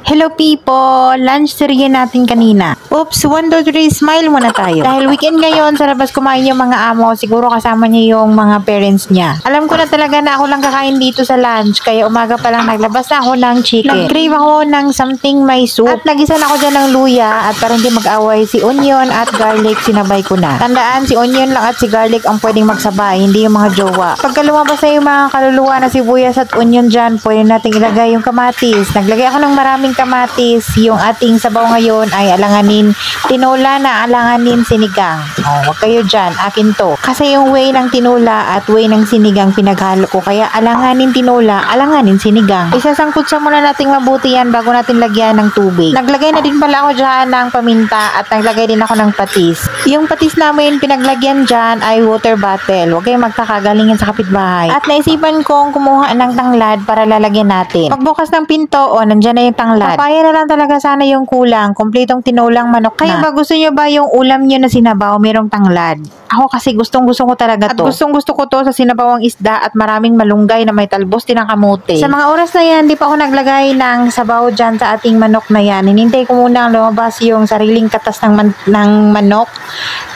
Hello people! Lunch serye natin kanina. Oops, 1, 2, 3, smile muna tayo. Dahil weekend ngayon, sa labas kumain yung mga amo, siguro kasama niya yung mga parents niya. Alam ko na talaga na ako lang kakain dito sa lunch, kaya umaga pa lang naglabas na ako ng chicken. Nag-crave ako ng something may soup. At nagisa na ako dyan ng luya, at para hindi mag-away, si onion at garlic sinabay ko na. Tandaan, si onion lang at si garlic ang pwedeng magsabay, hindi yung mga jowa. Pagka lumabas na yung mga kaluluwa na sibuyas at onion dyan, pwede natin ilagay yung kamatis. Naglagay ako ng maraming kamatis. Yung ating sabaw ngayon ay alanganin tinola na alanganin sinigang. Wag kayo dyan. Akin to. Kasi yung way ng tinola at way ng sinigang pinaghalo ko. Kaya alanganin tinola, alanganin sinigang. Isasangkot sa muna nating mabuti yan bago natin lagyan ng tubig. Naglagay na din pala ako dyan ng paminta at naglagay din ako ng patis. Yung patis namin pinaglagyan dyan ay water bottle. Huwag kayong magkakagalingan sa kapitbahay. At naisipan kong kumuha ng tanglad para lalagyan natin. Pagbukas ng pinto, nandyan na yung tanglad. Papaya na lang talaga sana yung kulang. Kompletong tinolang manok na. Kayo ba gusto nyo ba yung ulam nyo na sinabaw merong tanglad? Ako kasi gustong-gusto ko talaga to. At gustong-gusto ko to sa sinabawang isda at maraming malunggay na may talbos din ng kamote. Sa mga oras na yan, di pa ako naglagay ng sabaw dyan sa ating manok na yan. Hinintay ko muna lumabas yung sariling katas ng manok.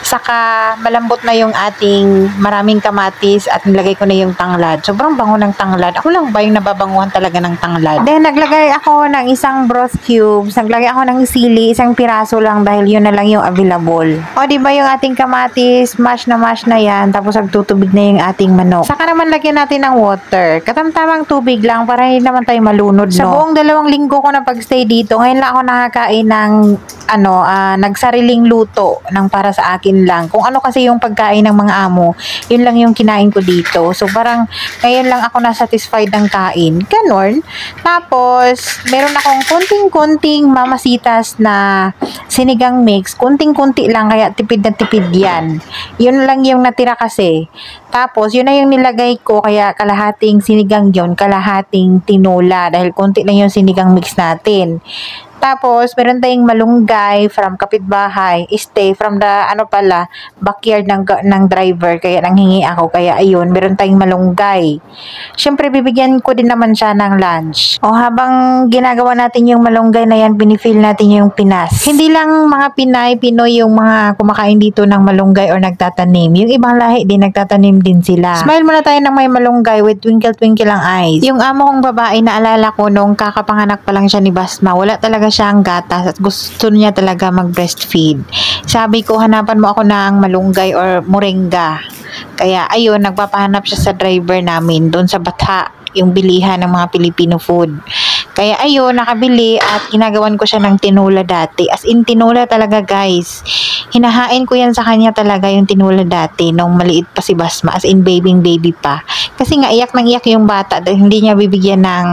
Saka malambot na yung ating maraming kamatis at nilagay ko na yung tanglad. Sobrang bango ng tanglad. Ako lang ba yung nababanguhan talaga ng tanglad? Then naglagay ako ng isang broth cubes. Naglagay ako ng sili, isang piraso lang dahil yun na lang yung available. O di ba yung ating kamatis, mash na yan. Tapos nagtutubig na yung ating manok. Saka naman lagyan natin ng water. Katamtamang tubig lang para hindi naman tayo malunod. Sa buong 2 linggo ko na pagstay dito, ngayon lang ako nakakain ng nagsariling luto ng para sa akin lang. Kung ano kasi yung pagkain ng mga amo, yun lang yung kinain ko dito. So parang ngayon lang ako na-satisfied ng kain. Ganon. Tapos, meron akong konting-konting mamasitas na sinigang mix. Konting-konti lang, kaya tipid na tipid yan. Yun lang yung natira kasi. Tapos, yun na yung nilagay ko, kaya kalahating sinigang yun, kalahating tinola. Dahil konti lang yung sinigang mix natin. Tapos, meron tayong malunggay from kapitbahay, stay from the, backyard ng driver, kaya nanghingi ako, kaya ayun, meron tayong malunggay. Siyempre, bibigyan ko din naman siya ng lunch. Habang ginagawa natin yung malunggay na yan, binifeel natin yung Pinas. Hindi lang mga Pinay, Pinoy yung mga kumakain dito ng malunggay or nagtatanim. Yung ibang lahi din, nagtatanim din sila. Smile muna tayo ng may malunggay with twinkle-twinkle ang eyes. Yung amo kong babae, naalala ko nung kakapanganak pa lang siya ni Basma, wala talaga siyang gatas at gusto niya talaga mag-breastfeed. Sabi ko, hanapan mo ako ng malunggay or moringa. Kaya ayun, nagpapahanap siya sa driver namin doon sa Batha, yung bilihan ng mga Filipino food. Kaya ayun, nakabili at ginagawan ko siya ng tinola dati. As in, tinola talaga guys. Hinahain ko yan sa kanya talaga yung tinola dati nung maliit pa si Basma. As in, baby pa. Kasi nga, iyak nang iyak yung bata dahil hindi niya bibigyan ng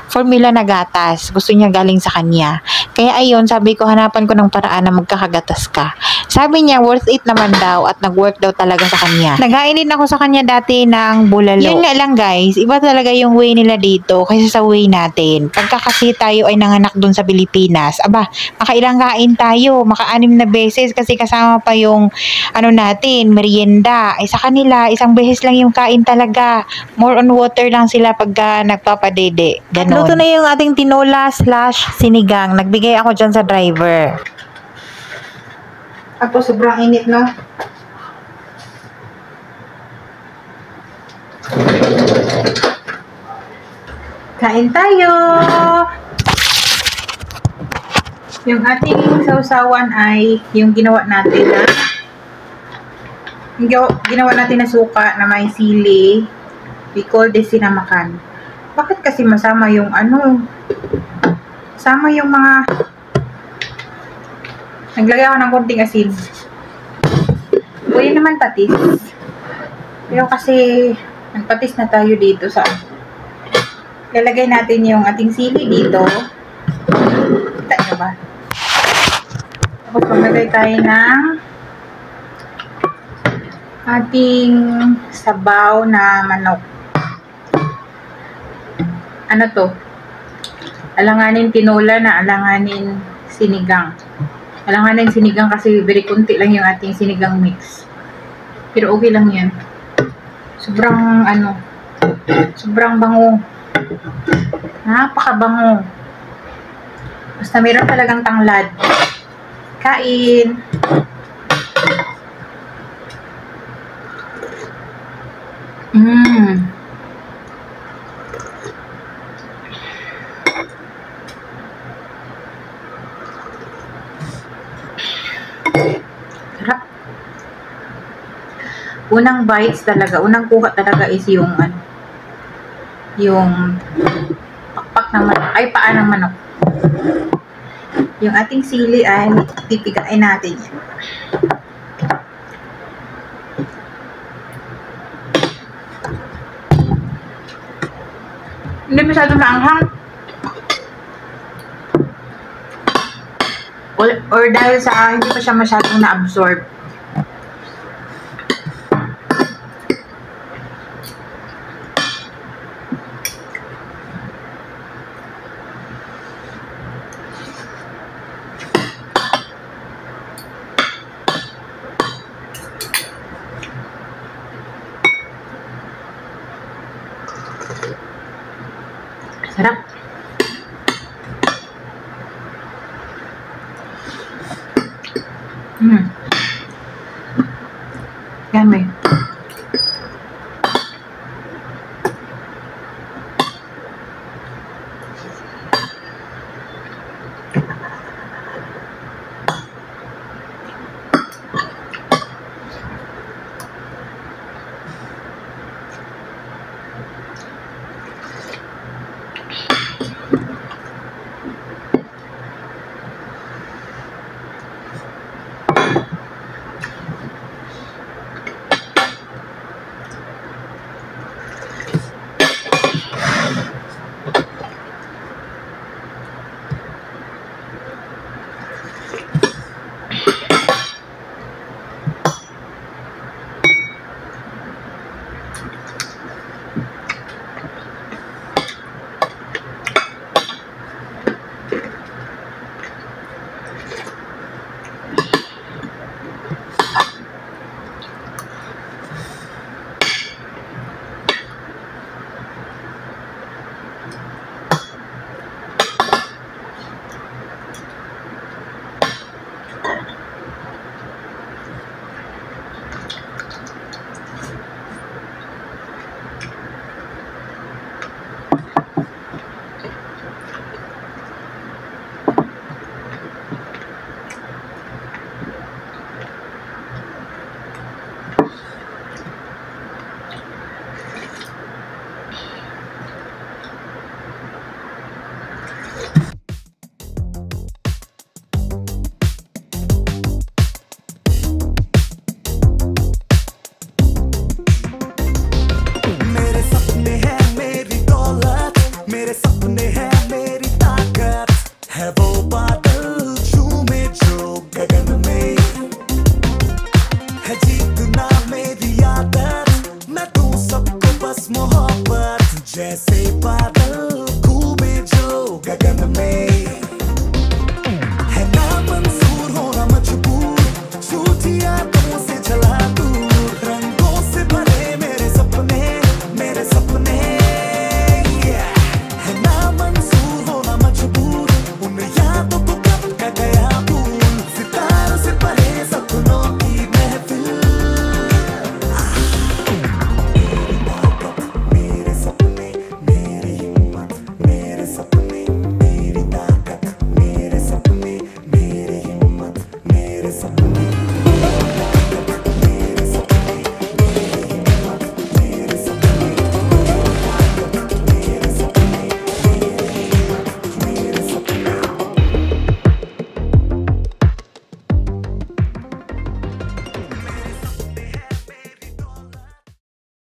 formula na gatas. Gusto niya galing sa kanya. Kaya ayun, sabi ko, hanapan ko ng paraan na magkakagatas ka. Sabi niya, worth it naman daw at nag-work daw talaga sa kanya. Naghain din ako sa kanya dati ng bulalo. Yun nga lang guys, iba talaga yung way nila dito kaysa sa way natin. Pagka kasi tayo ay nanganak dun sa Pilipinas, makailang kain tayo, maka-6 na beses kasi kasama pa yung natin, merienda. Sa kanila, isang beses lang yung kain talaga. More on water lang sila pagka nagpapadede. Ganon. Luto na yung ating tinola / sinigang. Nagbigay ako dyan sa driver. Ako, sobrang init, no? Kain tayo! Yung ating sausawan ay yung ginawa natin na suka na may sili. We call this sinamakan. Bakit kasi masama yung sama yung mga naglagay ako ng konting asin. Pwede naman patis. Pero kasi nagpatis na tayo dito sa lalagay natin yung ating sili dito. Kita nyo ba? Tapos maglagay tayo ng ating sabaw na manok. Ano to? Alanganin tinola na alanganin sinigang. Alanganin sinigang kasi very kunti lang yung ating sinigang mix. Pero okay lang yan. Sobrang bango. Napakabango. Basta meron talagang tanglad. Kain! Mmm! Sarap. Unang bites talaga, unang kuha talaga is yung yung pakpak ng manok, ay paa ng manok. Yung ating sili ay pipigain natin yan. Hindi masyado maanghang. Or dahil sa hindi pa siya masyadong na-absorb. Sarap. Yummy.